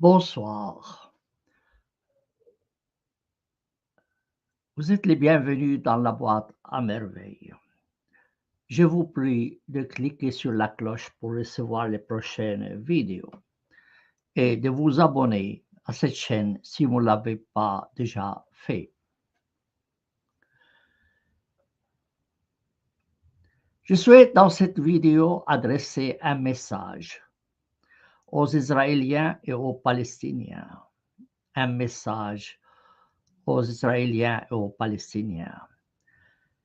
Bonsoir. Vous êtes les bienvenus dans la boîte à merveilles. Je vous prie de cliquer sur la cloche pour recevoir les prochaines vidéos et de vous abonner à cette chaîne si vous ne l'avez pas déjà fait. Je souhaite dans cette vidéo adresser un message aux Israéliens et aux Palestiniens. Un message aux Israéliens et aux Palestiniens.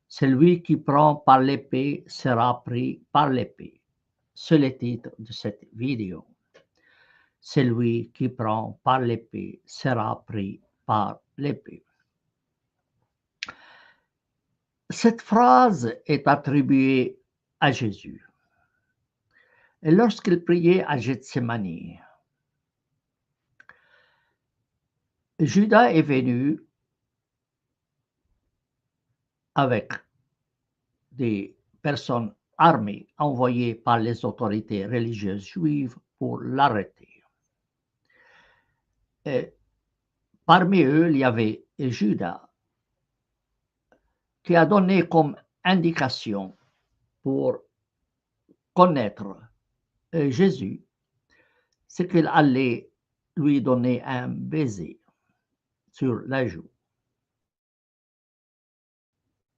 Celui qui prend par l'épée sera pris par l'épée. C'est le titre de cette vidéo. Celui qui prend par l'épée sera pris par l'épée. Cette phrase est attribuée à Jésus. Et lorsqu'il priait à Gethsémani, Judas est venu avec des personnes armées envoyées par les autorités religieuses juives pour l'arrêter. Et parmi eux, il y avait Judas qui a donné comme indication pour connaître Jésus, c'est qu'il allait lui donner un baiser sur la joue.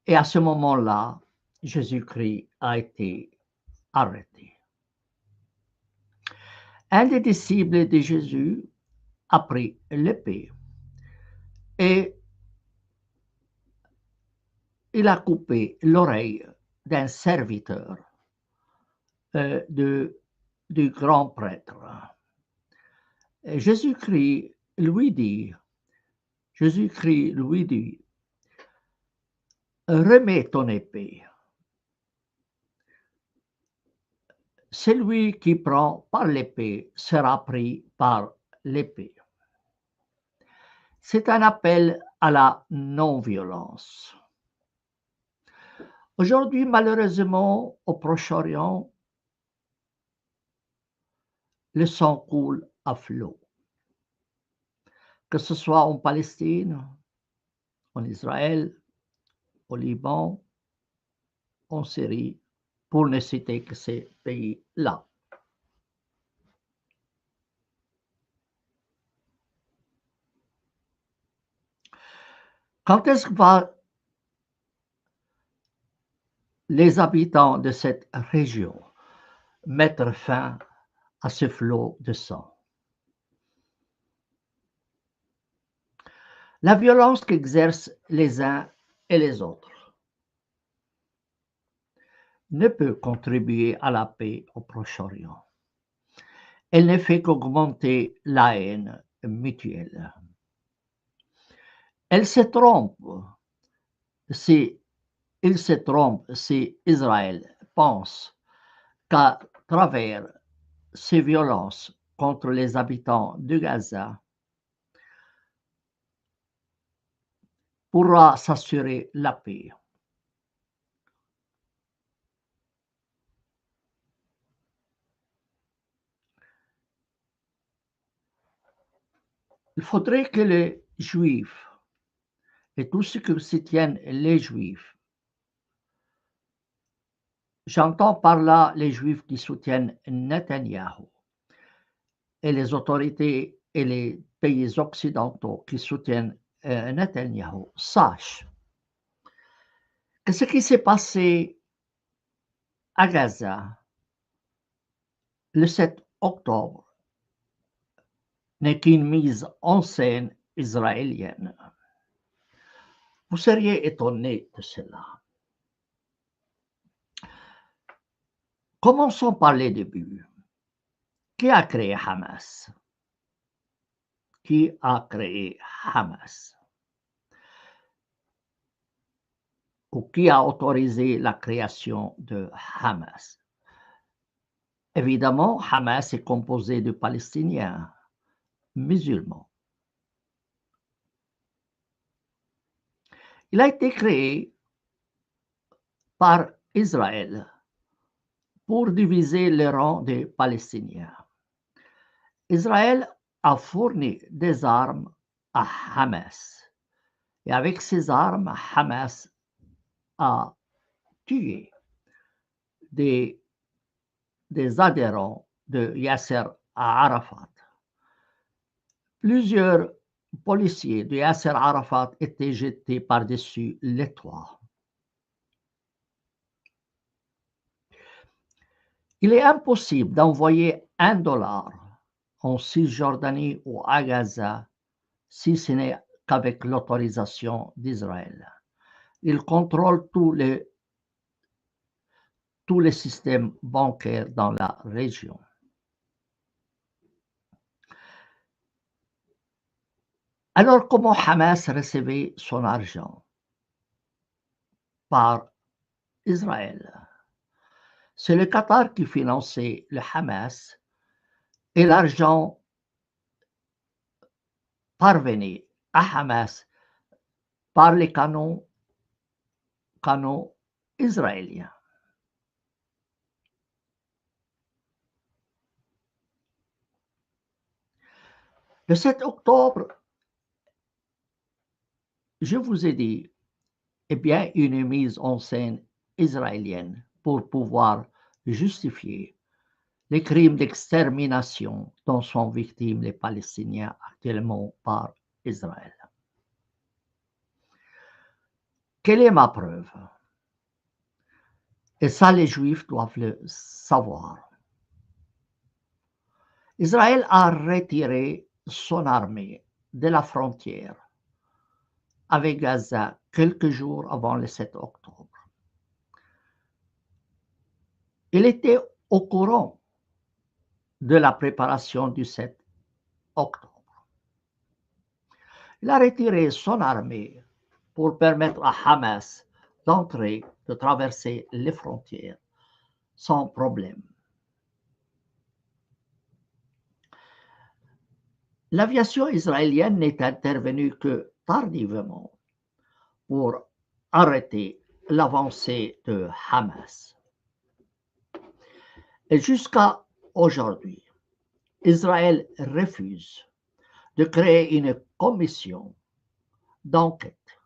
Et à ce moment-là, Jésus-Christ a été arrêté. Un des disciples de Jésus a pris l'épée et il a coupé l'oreille d'un serviteur du grand prêtre. Jésus-Christ lui dit, remets ton épée. Celui qui prend par l'épée sera pris par l'épée. C'est un appel à la non-violence. Aujourd'hui, malheureusement, au Proche-Orient, le sang coule à flot. Que ce soit en Palestine, en Israël, au Liban, en Syrie, pour ne citer que ces pays-là. Quand est-ce que les habitants de cette région mettre fin à ce flot de sang? La violence qu'exercent les uns et les autres ne peut contribuer à la paix au Proche-Orient. Elle ne fait qu'augmenter la haine mutuelle. Il se trompe si Israël pense qu'à travers ces violences contre les habitants de Gaza pourra s'assurer la paix. Il faudrait que les Juifs et tous ceux qui soutiennent les Juifs, j'entends par là les Juifs qui soutiennent Netanyahou et les autorités et les pays occidentaux qui soutiennent Netanyahou, sachent que ce qui s'est passé à Gaza le 7 octobre n'est qu'une mise en scène israélienne. Vous seriez étonné de cela. Commençons par les débuts. Qui a créé Hamas? Qui a créé Hamas? Ou qui a autorisé la création de Hamas? Évidemment, Hamas est composé de Palestiniens musulmans. Il a été créé par Israël pour diviser les rangs des Palestiniens. Israël a fourni des armes à Hamas. Et avec ces armes, Hamas a tué des adhérents de Yasser Arafat. Plusieurs policiers de Yasser Arafat étaient jetés par-dessus les toits. Il est impossible d'envoyer $1 en Cisjordanie ou à Gaza si ce n'est qu'avec l'autorisation d'Israël. Il contrôle tous les systèmes bancaires dans la région. Alors, comment Hamas recevait son argent? Par Israël. C'est le Qatar qui finançait le Hamas et l'argent parvenait à Hamas par les canons israéliens. Le 7 octobre, je vous ai dit, eh bien, une mise en scène israélienne pour pouvoir justifier les crimes d'extermination dont sont victimes les Palestiniens actuellement par Israël. Quelle est ma preuve? Et ça, les Juifs doivent le savoir. Israël a retiré son armée de la frontière avec Gaza quelques jours avant le 7 octobre. Il était au courant de la préparation du 7 octobre. Il a retiré son armée pour permettre à Hamas d'entrer, de traverser les frontières sans problème. L'aviation israélienne n'est intervenue que tardivement pour arrêter l'avancée de Hamas. Et jusqu'à aujourd'hui, Israël refuse de créer une commission d'enquête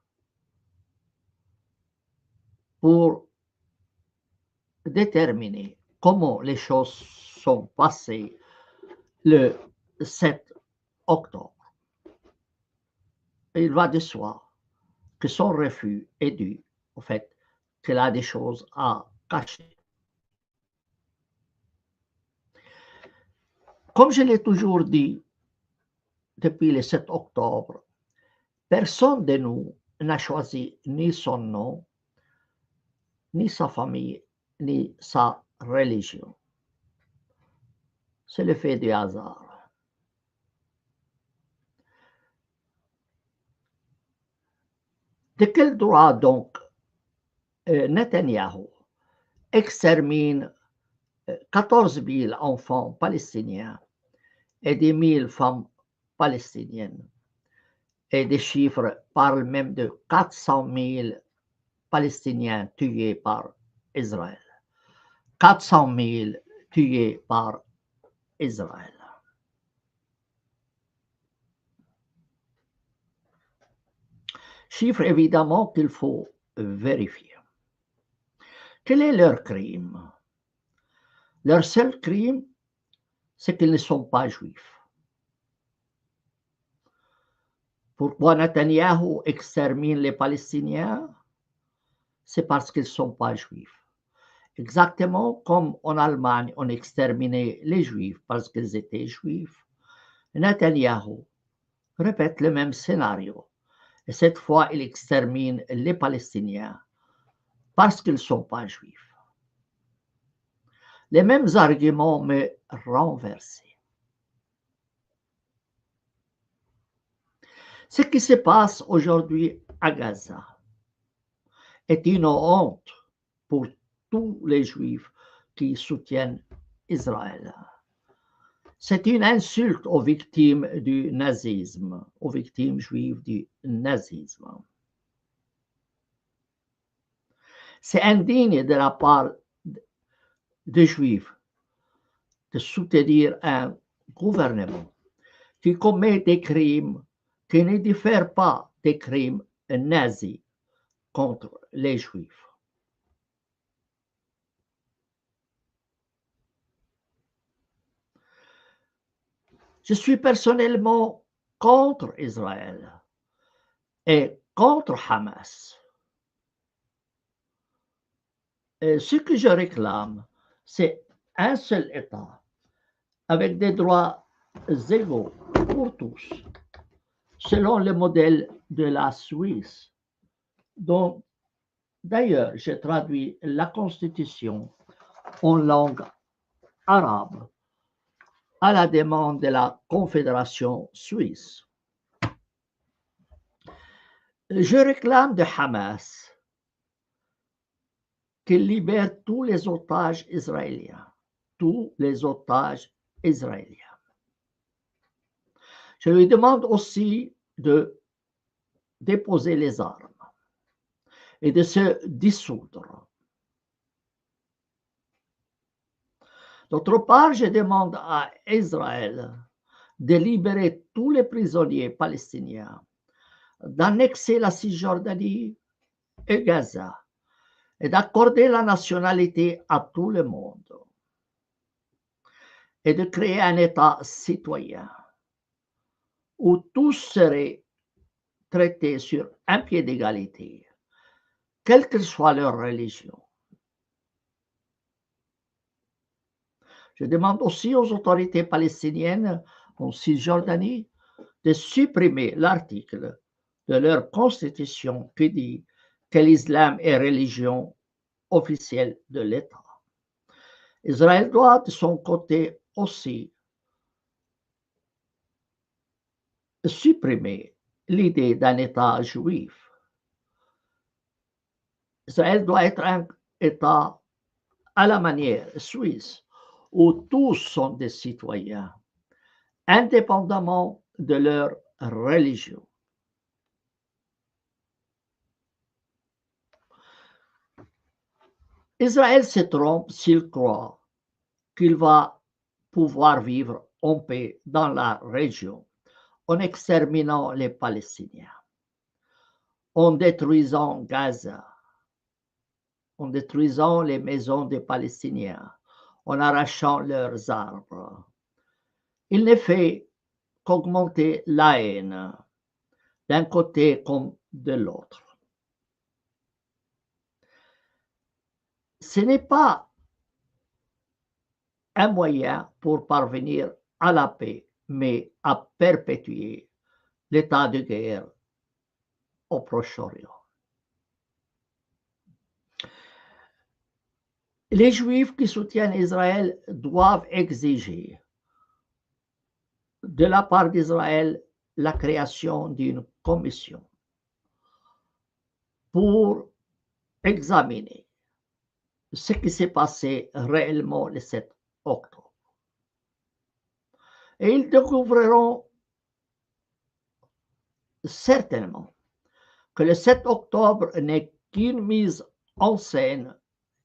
pour déterminer comment les choses sont passées le 7 octobre. Il va de soi que son refus est dû au fait qu'elle a des choses à cacher. Comme je l'ai toujours dit depuis le 7 octobre, personne de nous n'a choisi ni son nom, ni sa famille, ni sa religion. C'est le fait du hasard. De quel droit donc Netanyahou extermine 14 000 enfants palestiniens et 10 000 femmes palestiniennes? Et des chiffres parlent même de 400 000 Palestiniens tués par Israël. 400 000 tués par Israël. Chiffre évidemment qu'il faut vérifier. Quel est leur crime? Leur seul crime, c'est qu'ils ne sont pas juifs. Pourquoi Netanyahou extermine les Palestiniens? C'est parce qu'ils ne sont pas juifs. Exactement comme en Allemagne, on exterminait les Juifs parce qu'ils étaient juifs. Netanyahou répète le même scénario. Et cette fois, il extermine les Palestiniens parce qu'ils ne sont pas juifs. Les mêmes arguments, mais renversés. Ce qui se passe aujourd'hui à Gaza est une honte pour tous les Juifs qui soutiennent Israël. C'est une insulte aux victimes du nazisme, aux victimes juives du nazisme. C'est indigne de la part des Juifs de soutenir un gouvernement qui commet des crimes qui ne diffèrent pas des crimes nazis contre les Juifs. Je suis personnellement contre Israël et contre Hamas. Et ce que je réclame, c'est un seul État avec des droits égaux pour tous, selon le modèle de la Suisse, dont d'ailleurs j'ai traduit la Constitution en langue arabe à la demande de la Confédération suisse. Je réclame de Hamas qu'il libère tous les otages israéliens, tous les otages israéliens. Je lui demande aussi de déposer les armes et de se dissoudre. D'autre part, je demande à Israël de libérer tous les prisonniers palestiniens, d'annexer la Cisjordanie et Gaza et d'accorder la nationalité à tout le monde et de créer un État citoyen où tous seraient traités sur un pied d'égalité, quelle que soit leur religion. Je demande aussi aux autorités palestiniennes en Cisjordanie de supprimer l'article de leur constitution qui dit que l'islam est religion officielle de l'État. Israël doit de son côté aussi supprimer l'idée d'un État juif. Israël doit être un État à la manière suisse où tous sont des citoyens, indépendamment de leur religion. Israël se trompe s'il croit qu'il va pouvoir vivre en paix dans la région en exterminant les Palestiniens, en détruisant Gaza, en détruisant les maisons des Palestiniens, en arrachant leurs arbres. Il ne fait qu'augmenter la haine d'un côté comme de l'autre. Ce n'est pas un moyen pour parvenir à la paix, mais à perpétuer l'état de guerre au Proche-Orient. Les Juifs qui soutiennent Israël doivent exiger de la part d'Israël la création d'une commission pour examiner ce qui s'est passé réellement le 7 octobre. Et ils découvriront certainement que le 7 octobre n'est qu'une mise en scène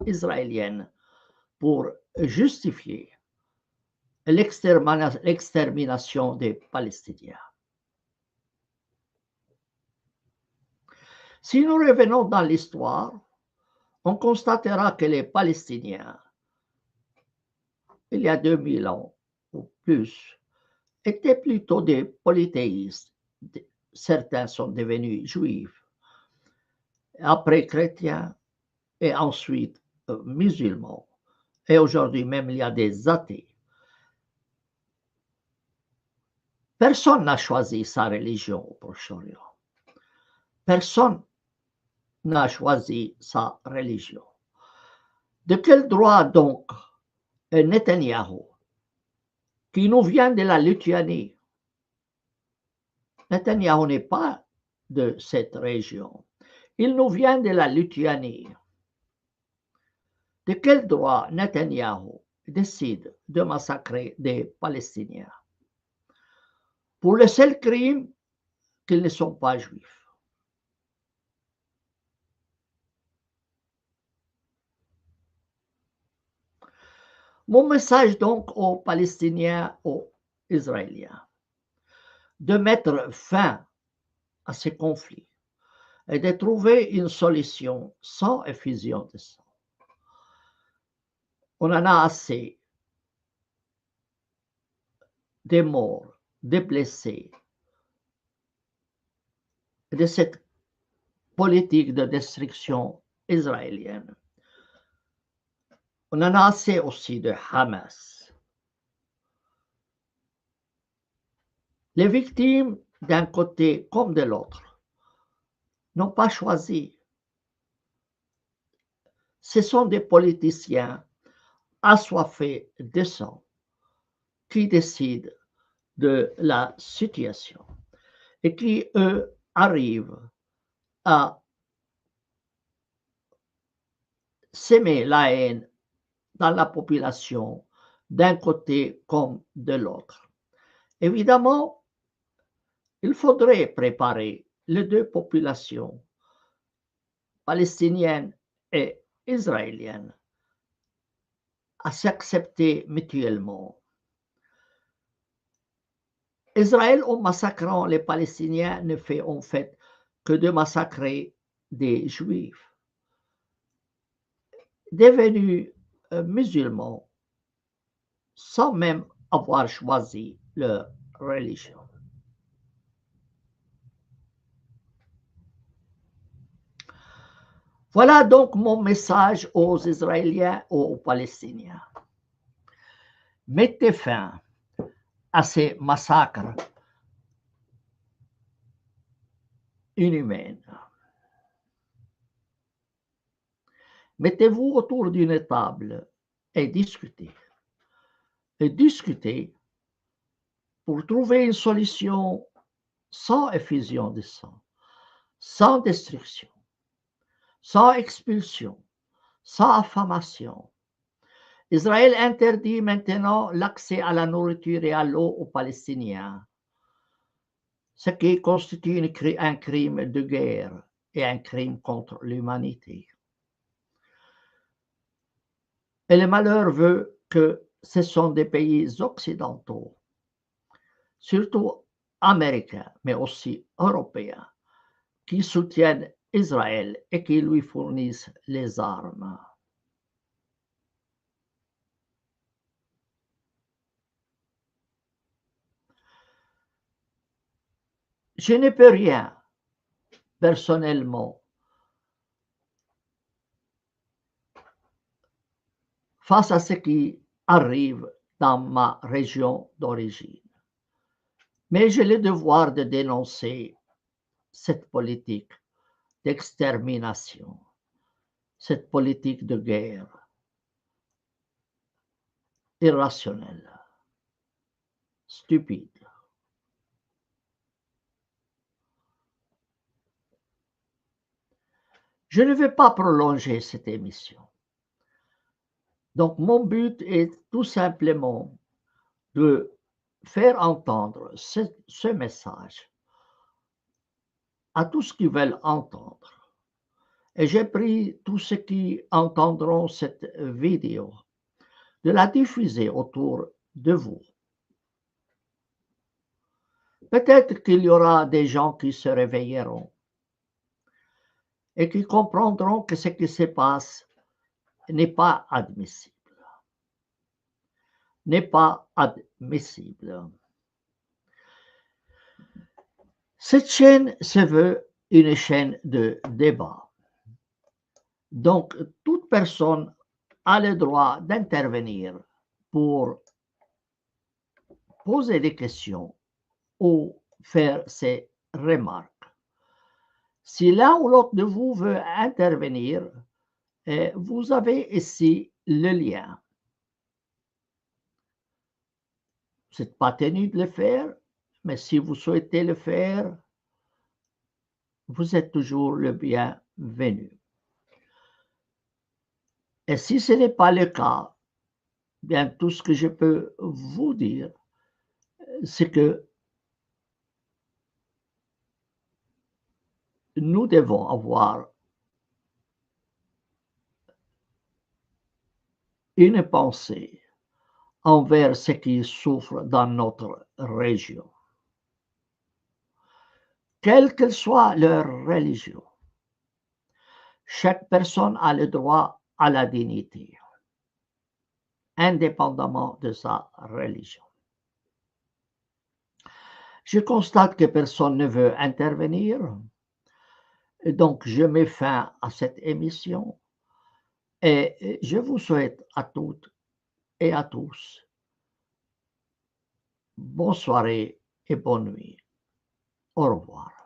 israélienne pour justifier l'extermination des Palestiniens. Si nous revenons dans l'histoire, on constatera que les Palestiniens, il y a 2000 ans ou plus, étaient plutôt des polythéistes. Certains sont devenus juifs, après chrétiens et ensuite musulmans. Et aujourd'hui même, il y a des athées. Personne n'a choisi sa religion au Proche-Orient. Personne n'a choisi sa religion. De quel droit donc Netanyahou, qui nous vient de la Lituanie, Netanyahou n'est pas de cette région, il nous vient de la Lituanie. De quel droit Netanyahou décide de massacrer des Palestiniens pour le seul crime qu'ils ne sont pas juifs? Mon message donc aux Palestiniens, aux Israéliens, de mettre fin à ces conflits et de trouver une solution sans effusion de sang. On en a assez des morts, des blessés, de cette politique de destruction israélienne. On en a assez aussi de Hamas. Les victimes, d'un côté comme de l'autre, n'ont pas choisi. Ce sont des politiciens assoiffés de sang qui décident de la situation et qui, eux, arrivent à s'aimer la haine dans la population d'un côté comme de l'autre. Évidemment, il faudrait préparer les deux populations, palestinienne et israélienne, à s'accepter mutuellement. Israël, en massacrant les Palestiniens, ne fait en fait que de massacrer des Juifs devenus musulmans sans même avoir choisi leur religion. Voilà donc mon message aux Israéliens et aux Palestiniens. Mettez fin à ces massacres inhumains. Mettez-vous autour d'une table et discutez. Et discutez pour trouver une solution sans effusion de sang, sans destruction, sans expulsion, sans affamation. Israël interdit maintenant l'accès à la nourriture et à l'eau aux Palestiniens, ce qui constitue un crime de guerre et un crime contre l'humanité. Et le malheur veut que ce sont des pays occidentaux, surtout américains, mais aussi européens, qui soutiennent Israël et qui lui fournissent les armes. Je ne peux rien, personnellement, face à ce qui arrive dans ma région d'origine. Mais j'ai le devoir de dénoncer cette politique d'extermination, cette politique de guerre irrationnelle, stupide. Je ne vais pas prolonger cette émission. Donc, mon but est tout simplement de faire entendre ce message à tous qui veulent entendre. Et j'ai pris tous ceux qui entendront cette vidéo de la diffuser autour de vous. Peut-être qu'il y aura des gens qui se réveilleront et qui comprendront que ce qui se passe n'est pas admissible. N'est pas admissible. Cette chaîne se veut une chaîne de débat. Donc, toute personne a le droit d'intervenir pour poser des questions ou faire ses remarques. Si l'un ou l'autre de vous veut intervenir, vous avez ici le lien. Vous n'êtes pas tenu de le faire, mais si vous souhaitez le faire, vous êtes toujours le bienvenu. Et si ce n'est pas le cas, bien tout ce que je peux vous dire, c'est que nous devons avoir une pensée envers ceux qui souffrent dans notre région. quelle que soit leur religion. Chaque personne a le droit à la dignité, indépendamment de sa religion. Je constate que personne ne veut intervenir, et donc je mets fin à cette émission et je vous souhaite à toutes et à tous bonne soirée et bonne nuit. Au revoir.